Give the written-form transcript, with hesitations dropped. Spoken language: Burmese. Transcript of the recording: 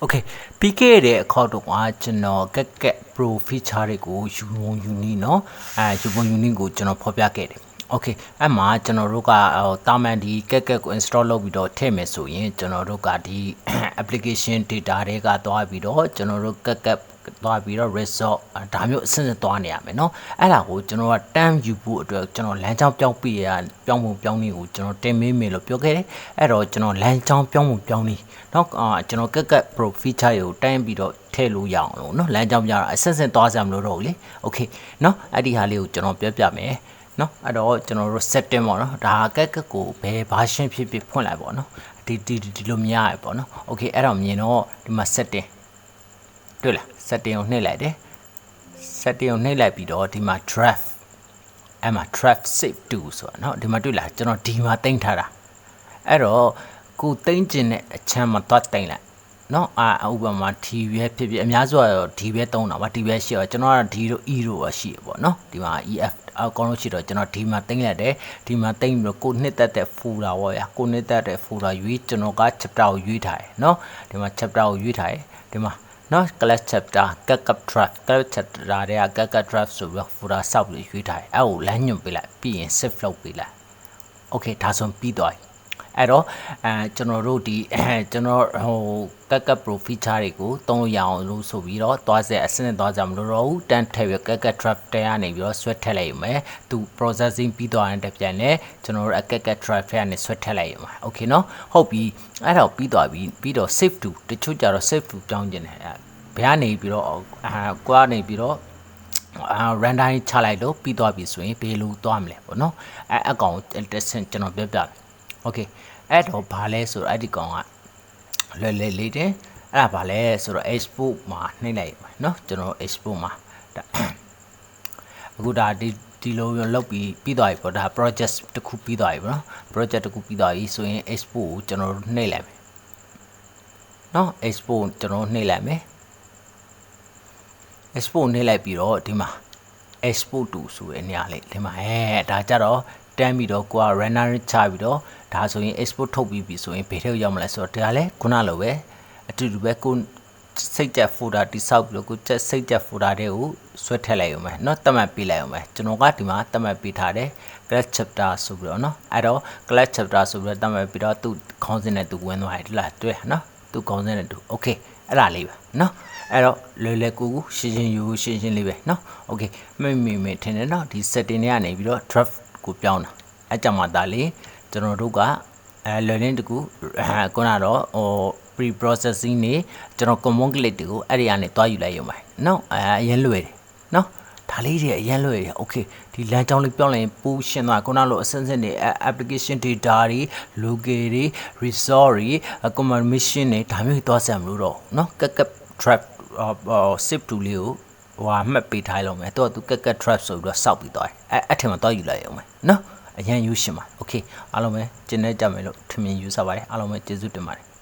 Okay, PK တဲ့ခေါက်တော့ကကျွန်တော်ကက် Pro feature တွေကိုယူနီเนาะယူပုံယူနီကိုကျွန်တော်ဖော်ပြခဲ့တယ် Okay အဲ့မှာကျွန်တော်တို့ကတာမန်ဒီကက်ကို install လုပ်ပြီးတော့ထည့်မယ်ဆိုရင်ကျွန်တော်တို့ကဒီ application data တွေကသွားပြီးတော့ကျွန်တော်တို့ကက်သွားပြီးတော့ result ဒါမျိုးအဆင့်ဆင့်သွားနေရမယ်เนาะအဲ့ဒါကိုကျွန်တော်က time ယူဖို့အတွက်ကျွန်တော်လမ်းကြောင်းပြောင်းပြီးရပြောင်းပုံပြောင်းနည်းကိုကျွန်တော်တင်မေးမယ်လို့ပြောခဲ့တယ်အဲ့တော့ကျွန်တော်လမ်းကြောင်းပြောင်းပုံပြောင်းနည်းเนาะကျွန်တော်ကက် Pro feature ကိုတိုင်းပြီးတော့ထည့်လို့ရအောင်လို့เนาะလမ်းကြောင်းပြတာအဆင့်ဆင့်သွားစရာမလိုတော့ဘူးလေ Okay เนาะအဲ့ဒီဟာလေးကိုကျွန်တော်ပြမယ်เนาะအဲ့တော့ကျွန်တော်တို့ setting ပေါ့เนาะဒါကက်ကိုဘယ် version ဖြစ်ဖွင့်လိုက်ပေါ့เนาะဒီလိုမြင်ရပေါ့เนาะ Okay အဲ့တော့မြင်တော့ဒီမှာ setting တွေ့လား setting ကိုနှိပ်လိုက်တယ် setting ကိုနှိပ်လိုက်ပြီးတော့ဒီမှာ draft အဲ့မှာ draft save to ဆိုတာเนาะဒီမှာတွေ့လားကျွန်တော်ဒီမှာတင်ထားတာအဲ့တော့ကိုတင်ကျင်တဲ့အချမ်းမှာသွားတင်လိုက်เนาะဥပမာဒီပဲဖြစ်ဖြစ်အများစုကတော့ဒီပဲသုံးတာပါဒီပဲရှိတော့ကျွန်တော်ကဒီတို့ e တို့ရှိရပေါ့เนาะဒီမှာ ef အကောင်းလို့ရှိတော့ကျွန်တော်ဒီမှာတင်လိုက်တယ်ဒီမှာတင်ပြီးတော့ကိုနှစ်သက်တဲ့ folder ပေါ့ဗျာကိုနှစ်သက်တဲ့ folder ရွေးကျွန်တော်က chapter ကိုရွေးထားတယ်เนาะဒီမှာ chapter ကိုရွေးထားတယ်ဒီမှာနော် class chapter backup draft class chapter တွေက backup draft ဆိုပြီး folder ဆောက်ပြီးရွေးထားတယ်အဲ့ကိုလမ်းညွှန်ပေးလိုက်ပြီးရင် save လုပ်ပေးလိုက် okay ဒါဆိုပြီးသွားပြီအဲ့တော့ကျွန်တော်တို့ဒီကျွန်တော်backup pro feature တွေကိုသုံးလို့ရအောင်လို့ဆိုပြီးတော့သွားစေအစနစ်သွားကြမလို့တော့ဘူးတန်းထည့်ပြီး backup draft တဲကနေပြီးတော့ဆွဲထည့်လိုက်ရမယ်သူ processing ပြီးသွားတဲ့ပြန်လဲကျွန်တော်တို့ backup draft ထဲကနေဆွဲထည့်လိုက်ရမှာ okay နော်ဟုတ်ပြီအဲ့တော့ပြီးသွားပြီပြီးတော့ save to တချို့ကြတော့ save to ကြောင်းကျင်တယ်ဘယ်ကနေပြီးတော့ကိုကနေပြီးတော့random ချလိုက်လို့ပြီးသွားပြီဆိုရင်ဘယ်လိုသွားမလဲပေါ့နော်အကောင် testing ကျွန်တော်ပြပြOkay အဲ့တော့ဘာလဲဆိုတော့အဲ့ဒီကောင်ကလွယ်လေးတယ်အဲ့ဒါဘာလဲဆိုတော့ export မှာနှိပ်လိုက်ပါเนาะကျွန်တော် export မှာအခုဒါဒီလိုလုပ်ပြီးသွားပြီပေါ့ဒါ project တစ်ခုပြီးသွားပြီပေါ့နော် project တစ်ခုပြီးသွားပြီဆိုရင် export ကိုကျွန်တော်နှိပ်လိုက်မယ်เนาะ export ကျွန်တော်နှိပ်လိုက်မယ် export နှိပ်လိုက်ပြီးတော့ဒီမှာ export to ဆိုတဲ့နေရာလေးဒီမှာဒါကြတော့တန်းပြီးတော့ကိုက runner ချပြီးတော့ဒါဆိုရင် export ထုတ်ပြီးပြီဆိုရင်ဘယ်ထဲရောက်မလဲဆိုတော့ဒါလည်းခုနလိုပဲအတူတူပဲကိုစိတ်ချက် folder တိဆောက်ပြီးတော့ကိုချက်စိတ်ချက် folder တွေကိုဆွဲထည့်လိုက်ရုံပဲเนาะတတ်မှတ်ပေးလိုက်ရုံပဲကျွန်တော်ကဒီမှာတတ်မှတ်ပေးထားတယ် class chapter ဆိုပြီးတော့เนาะအဲ့တော့ class chapter ဆိုပြီးတော့တတ်မှတ်ပြီးတော့သူခေါင်းစဉ်နဲ့သူဝင်သွားတယ်ဒီလားတွေ့เนาะသူခေါင်းစဉ်နဲ့သူ okay အဲ့ဒါလေးပဲเนาะအဲ့တော့လွယ်ကူရှင်းလေးပဲเนาะ okay မိထင်တယ်เนาะဒီ setting တွေကနေပြီးတော့ draft ကိုပြောင်းတာအဲ့ကြောင့်မှဒါလေးကျွန်တော်တို့ကlearning တကူခုနတော့pre processing နေကျွန်တော် common click တွေကိုအဲ့ဒီကနေတွားယူလိုက်ရုံပဲเนาะအရင်လွယ်တယ်เนาะဒါလေးတွေအရင်လွယ်တယ် okay ဒီလမ်းကြောင်းလေးပြောင်းလိုက်ပိုးရှင်းသွားခုနလိုအစင်းစင်းတွေ application data တွေ local တွေ result တွေ command mission တွေဒါမျိုးတွားဆက်မလို့တော့เนาะကက် trap save to လေးကိုဟိုမှတ်ပေးထားလို့မယ်တော့သူကက် trap ဆိုပြီးတော့စောက်ပြီးသွားတယ်အဲ့ထင်မှာတွားယူလိုက်ရုံပဲเนาะအရင်ယူရှင်းပါ okay အားလုံးပဲကျင်းနေကြမယ်လို့ထင်မြင်ယူဆပါတယ်အားလုံးပဲကျေးဇူးတင်ပါတယ်